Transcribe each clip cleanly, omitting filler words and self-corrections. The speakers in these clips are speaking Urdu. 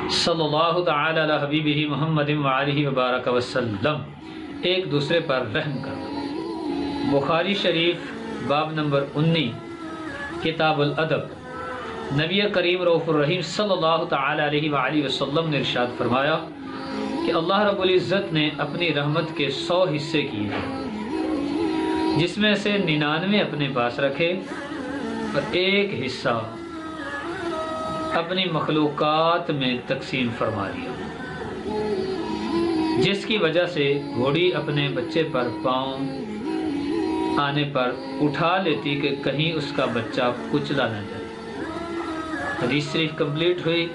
صلی اللہ تعالی علی حبیبہ محمد وآلہ وبارک وسلم، ایک دوسرے پر رحم کرنا۔ بخاری شریف باب نمبر 19 کتاب الادب، نبی کریم رؤوف الرحیم صلی اللہ تعالی علیہ وآلہ وسلم نے ارشاد فرمایا کہ اللہ رب العزت نے اپنی رحمت کے 100 حصے کیے ہیں، جس میں سے 99 اپنے پاس رکھے اور ایک حصہ اپنی مخلوقات میں تقسیم فرما دیا، جس کی وجہ سے گھوڑی اپنے بچے پر پاؤں آنے پر اٹھا لیتی کہ کہیں اس کا بچہ کچلا نہ جائے۔ حدیث شریف کمپلیٹ ہوئی۔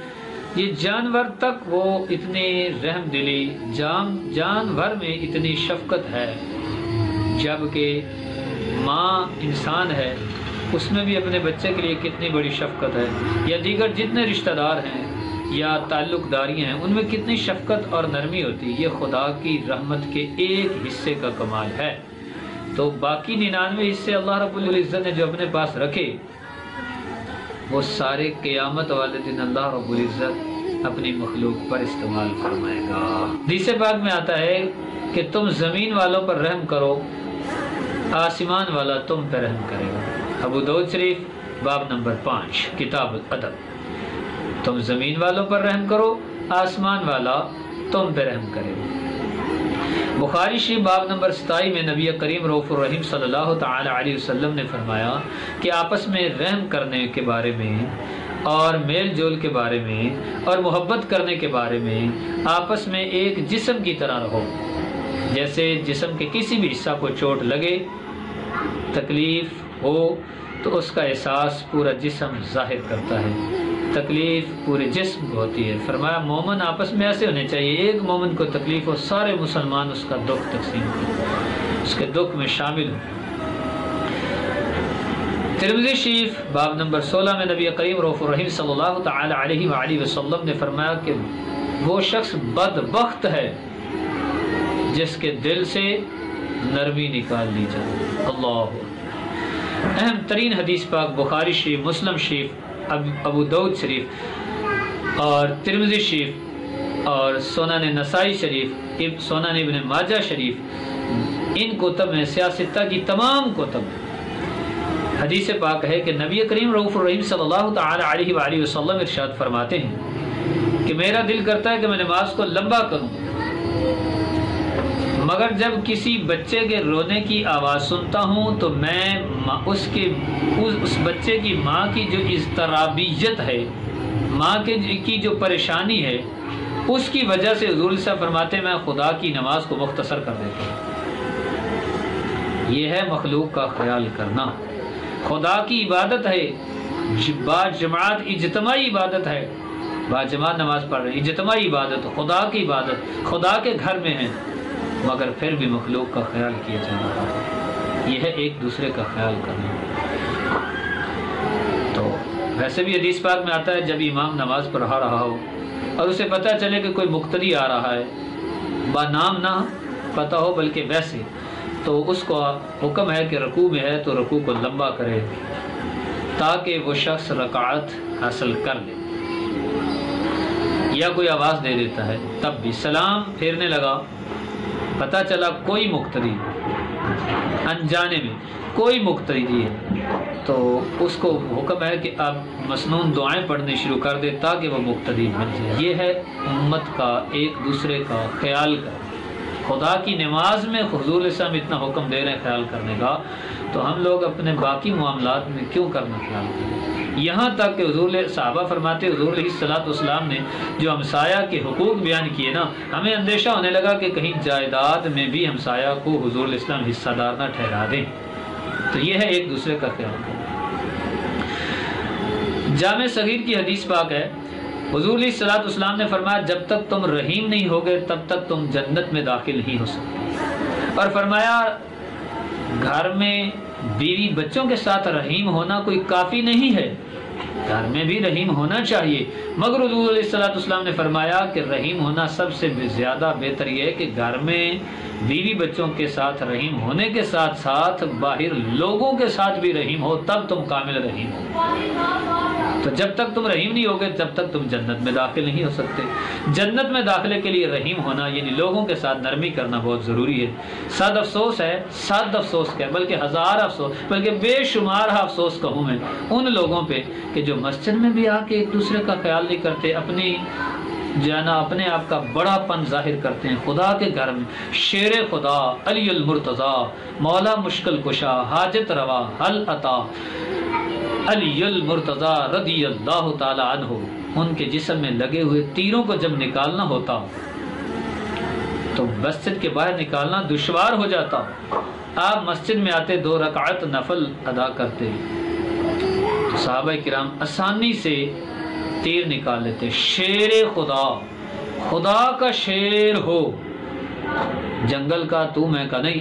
یہ جانور تک وہ اتنی رحم دلی، جانور میں اتنی شفقت ہے، جبکہ ماں انسان ہے، اس میں بھی اپنے بچے کے لیے کتنی بڑی شفقت ہے، یا دیگر جتنے رشتہ دار ہیں یا تعلق داری ہیں ان میں کتنی شفقت اور نرمی ہوتی ہے۔ یہ خدا کی رحمت کے ایک حصے کا کمال ہے۔ تو باقی 99 حصے اللہ رب العزت نے جو اپنے پاس رکھے، وہ سارے قیامت والے دن اللہ رب العزت اپنی مخلوق پر استعمال فرمائے گا۔ حدیث پاک میں آتا ہے کہ تم زمین والوں پر رحم کرو، آسمان والا تم پہ رحم کرے گا۔ ابو داؤد شریف باب نمبر 5 کتاب الادب، تم زمین والوں پر رحم کرو، آسمان والا تم پہ رحم کرے گا۔ بخاری شریف باب نمبر 27 میں نبی کریم رؤوف الرحیم صلی اللہ تعالی علیہ وسلم نے فرمایا کہ آپس میں رحم کرنے کے بارے میں اور میل جول کے بارے میں اور محبت کرنے کے بارے میں آپس میں ایک جسم کی طرح رہو۔ جیسے جسم کے کسی بھی حصہ کو چوٹ لگے، تکلیف ہو تو اس کا احساس پورا جسم ظاہر کرتا ہے، تکلیف پورے جسم کو ہوتی ہے۔ فرمایا مومن آپس میں ایسے ہونے چاہیے، ایک مومن کو تکلیف ہو سارے مسلمان اس کا دکھ تقسیم کریں، اس کے دکھ میں شامل ہوں۔ ترمذی شریف باب نمبر 16 میں نبی کریم رؤوف الرحیم صلی اللہ تعالی علیہ وآلہ وسلم نے فرمایا کہ وہ شخص بدبخت ہے جس کے دل سے نرمی نکال لی جائے۔ اللہ اہم ترین حدیث پاک بخاری شریف، مسلم شریف، ابو داؤد شریف اور ترمذی شریف اور سنن نسائی شریف، سنن ابن ماجہ شریف، ان کتب میں سیاستہ کی تمام کتب حدیث پاک ہے کہ نبی کریم رؤوف الرحیم صلی اللہ تعالی علیہ وآلہ وسلم ارشاد فرماتے ہیں کہ میرا دل کرتا ہے کہ میں نماز کو لمبا کروں، مگر جب کسی بچے کے رونے کی آواز سنتا ہوں تو میں اس بچے کی ماں کی جو اضطرابیت ہے، ماں کی جو پریشانی ہے، اس کی وجہ سے حضور صاحب فرماتے ہیں میں خدا کی نماز کو مختصر کر دیتا ہوں۔ یہ ہے مخلوق کا خیال کرنا، خدا کی عبادت ہے، با جماعت اجتماعی عبادت ہے، با جماعت نماز پڑھ رہے ہیں، اجتماعی عبادت، خدا کی عبادت، خدا کے گھر میں ہے، مگر پھر بھی مخلوق کا خیال کیا جا رہا ہے۔ یہ ہے ایک دوسرے کا خیال کرنا۔ تو ویسے بھی حدیث پاک میں آتا ہے جب امام نماز پڑھا رہا ہو اور اسے پتہ چلے کہ کوئی مقتدی آ رہا ہے، با نام نہ پتہ ہو بلکہ ویسے، تو اس کو حکم ہے کہ رکوع میں ہے تو رکوع کو لمبا کرے تاکہ وہ شخص رکعت حاصل کر لے، یا کوئی آواز دے دیتا ہے تب بھی سلام پھیرنے لگا، پتہ چلا کوئی مقتدی انجانے میں کوئی مقتدی ہے تو اس کو حکم ہے کہ آپ مسنون دعائیں پڑھنے شروع کر دے تاکہ وہ مقتدی بن جائے۔ یہ ہے امت کا ایک دوسرے کا خیال کرنا۔ خدا کی نماز میں حضور اسلام اتنا حکم دے رہے ہیں خیال کرنے کا، تو ہم لوگ اپنے باقی معاملات میں کیوں کرنا خیال کریں؟ یہاں تک کہ حضور صحابہ فرماتے حضور علیہ الصلوۃ والسلام نے جو ہمسایہ کے حقوق بیان کیے نا، ہمیں اندیشہ ہونے لگا کہ کہیں جائیداد میں بھی ہمسایہ کو حضور علیہ السلام حصہ دار نہ ٹھہرا دیں۔ تو یہ ہے ایک دوسرے کا خیال کرنا۔ جامع صغیر کی حدیث پاک ہے، حضور علیہ الصلوۃ والسلام نے فرمایا جب تک تم رحیم نہیں ہوگے تب تک تم جنت میں داخل نہیں ہو سکتے، اور فرمایا گھر میں بیوی بچوں کے ساتھ رحیم ہونا کوئی کافی نہیں ہے، گھر میں بھی رحیم ہونا چاہیے، مگر حضور علیہ الصلوۃ والسلام نے فرمایا کہ رحیم ہونا سب سے زیادہ بہتر یہ ہے کہ گھر میں بیوی بچوں کے ساتھ رحیم ہونے کے ساتھ ساتھ باہر لوگوں کے ساتھ بھی رحیم ہو، تب تم کامل رحیم ہو۔ تو جب تک تم رحیم نہیں ہوگے تب تک تم جنت میں داخل نہیں ہو سکتے۔ جنت میں داخلے کے لیے رحیم ہونا یعنی لوگوں کے ساتھ نرمی کرنا بہت ضروری ہے۔ صد افسوس ہے، صد افسوس کیا بلکہ ہزار افسوس، بلکہ بے شمار افسوس کہوں میں ان لوگوں پہ کہ جو مسجد میں بھی آ کے ایک دوسرے کا خیال نہیں کرتے، اپنے آپ کا بڑا پن ظاہر کرتے ہیں۔ خدا کے گھر میں شیر خدا علی المرتضی، مولا مشکل کشا، حاجت روا، حل عطا، علی المرتضی رضی اللہ تعالی عنہ، ان کے جسم میں لگے ہوئے تیروں کو جب نکالنا ہوتا تو مسجد کے باہر نکالنا دشوار ہو جاتا۔ آپ مسجد میں آتے 2 رکعت نفل ادا کرتے تو صحابہ کرام آسانی سے تیر نکال لیتے۔ شیر خدا، خدا کا شیر ہو، جنگل کا تو میں کا نہیں،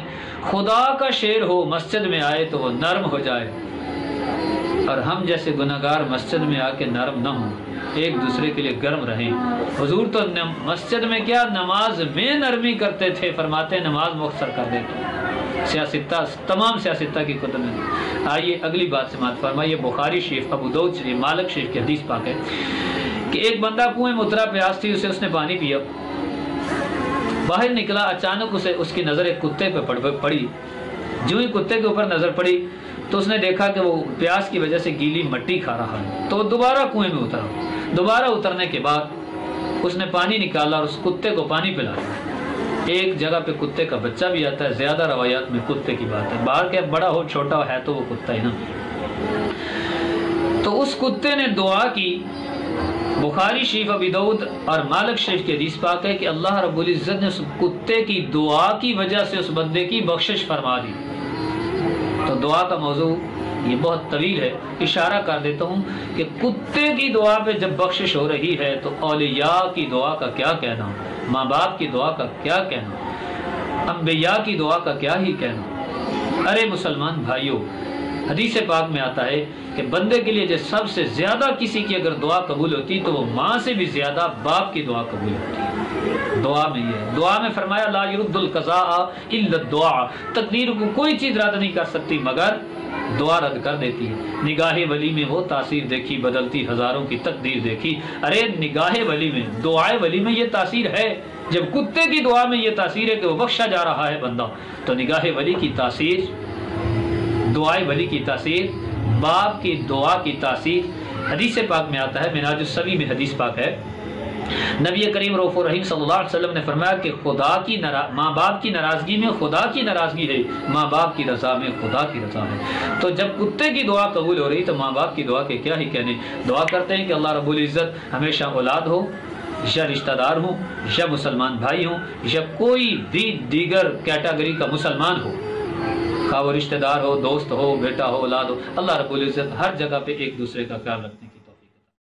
خدا کا شیر ہو مسجد میں آئے تو وہ نرم ہو جائے، اور ہم جیسے گناہگار مسجد میں آ کے نرم نہ ہوں، ایک دوسرے کے لیے گرم رہیں۔ حضور تو مسجد میں کیا نماز میں نرمی کرتے تھے، فرماتے نماز مختصر کر دیتے، تمام سیاستہ کی کتب میں۔ آئیے اگلی بات سماعت فرمائیے، بخاری شریف، ابو داؤد شریف، مالک شریف کی حدیث پاک ہے کہ ایک بندہ کنویں میں اترا، پیاس تھی اس نے پانی پیا، باہر نکلا، اچانک اس کی نظر ایک کتے پہ پڑی۔ جو ہی کتے کے اوپر نظر پڑی تو اس نے دیکھا کہ وہ پیاس کی وجہ سے گیلی مٹی کھا رہا ہے، تو دوبارہ کنویں میں اترا۔ دوبارہ اترنے کے بعد اس نے پانی نکالا اور اس کتے کو پانی پلایا۔ ایک جگہ پہ کتے کا بچہ بھی آتا ہے، زیادہ روایات میں کتے کی بات ہے، باہر کے بڑا ہو چھوٹا ہو ہے تو وہ کتا ہی نا۔ تو اس کتے نے دعا کی، بخاری شریف، ابی داؤد اور مالک شریف کی حدیث پاک ہے کہ اللہ رب العزت نے اس کتے کی دعا کی وجہ سے اس بندے کی بخشش فرما دی۔ تو دعا کا موضوع یہ بہت طویل ہے، اشارہ کر دیتا ہوں کہ کتے کی دعا پہ جب بخشش ہو رہی ہے تو اولیاء کی دعا کا کیا کہنا، ماں باپ کی دعا کا کیا کہنا، انبیاء کی دعا کا کیا ہی کہنا۔ ارے مسلمان بھائیوں، حدیث پاک میں آتا ہے کہ بندے کے لیے جو سب سے زیادہ کسی کی اگر دعا قبول ہوتی تو وہ ماں سے بھی زیادہ باپ کی دعا قبول ہوتی ہے۔ دعا میں یہ، دعا میں فرمایا لا يرد القضاء الا الدعاء، تقدیر کو کوئی چیز رد نہیں کر سکتی مگر دعا رد کر دیتی ہے۔ نگاہ ولی میں وہ تاثیر دیکھی، بدلتی ہزاروں کی تقدیر دیکھی۔ ارے نگاہ ولی میں، دعائے ولی میں یہ تاثیر ہے۔ جب کتے کی دعا میں یہ تاثیر ہے کہ وہ بخشا جا رہا ہے بندہ، تو نگاہ ولی کی تاثیر، دعائے ولی کی تاثیر، باپ کی دعا کی تاثیر۔ حدیث پاک میں آتا ہے، منہاج السوی میں حدیث پاک ہے، نبی کریم رؤوف الرحیم صلی اللہ علیہ وسلم نے فرمایا کہ ماں باپ کی ناراضگی میں خدا کی ناراضگی ہے، ماں باپ کی رضا میں خدا کی رضا ہے۔ تو جب کتے کی دعا قبول ہو رہی تو ماں باپ کی دعا کے کیا ہی کہنے۔ دعا کرتے ہیں کہ اللہ رب العزت ہمیشہ اولاد ہو یا رشتہ دار ہوں یا مسلمان بھائی ہوں یا کوئی بھی دیگر کیٹیگری کا مسلمان ہو، خواہ وہ رشتہ دار ہو، دوست ہو، بیٹا ہو، اولاد ہو، اللہ رب العزت ہر جگہ پہ ایک دوسرے کا خیال رکھتے ہیں۔